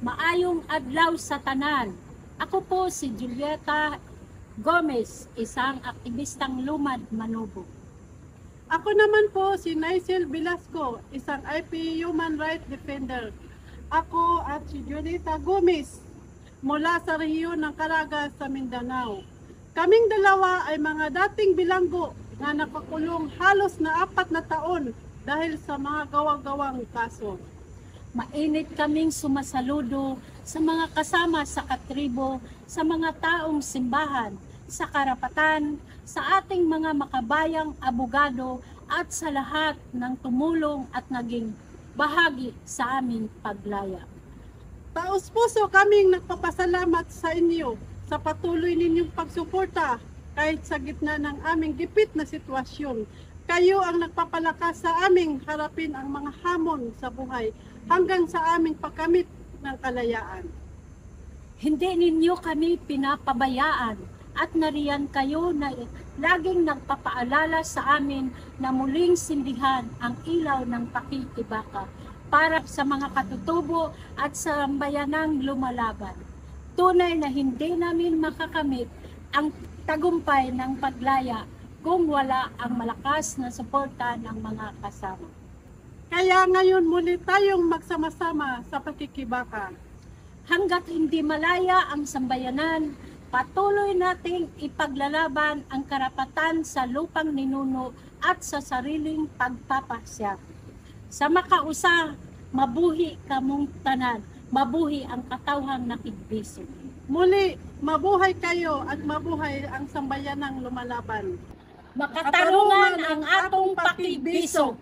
Maayong adlaw sa tanan. Ako po si Julieta Gomez, isang aktivistang lumad Manubo. Ako naman po si Naisel Velasco, isang IP Human Rights Defender. Ako at si Julieta Gomez mula sa rehiyon ng Caraga sa Mindanao. Kaming dalawa ay mga dating bilanggo na nakakulong halos na 4 na taon dahil sa mga gawa-gawang kaso. Mainit kaming sumasaludo sa mga kasama sa katribo, sa mga taong simbahan, sa karapatan, sa ating mga makabayang abogado at sa lahat ng tumulong at naging bahagi sa aming paglaya. Taos-puso kaming nagpapasalamat sa inyo sa patuloy ninyong pagsuporta kahit sa gitna ng aming gipit na sitwasyon. Kayo ang nagpapalakas sa aming harapin ang mga hamon sa buhay hanggang sa aming pagkamit ng kalayaan. Hindi ninyo kami pinapabayaan at nariyan kayo na laging nagpapaalala sa amin na muling sindihan ang ilaw ng pakikibaka para sa mga katutubo at sa bayanang lumalaban. Tunay na hindi namin makakamit ang tagumpay ng paglaya kung wala ang malakas na suporta ng mga kasama. Kaya ngayon muli tayong magsama-sama sa pakikibaka. Hanggat hindi malaya ang sambayanan, patuloy nating ipaglalaban ang karapatan sa lupang ninuno at sa sariling pagpapasya. Sa makausa, mabuhi kamong tanan, mabuhi ang katawhang nakigbiso. Muli, mabuhay kayo at mabuhay ang sambayanang lumalaban. Makatarungan ang atong pakigbiso.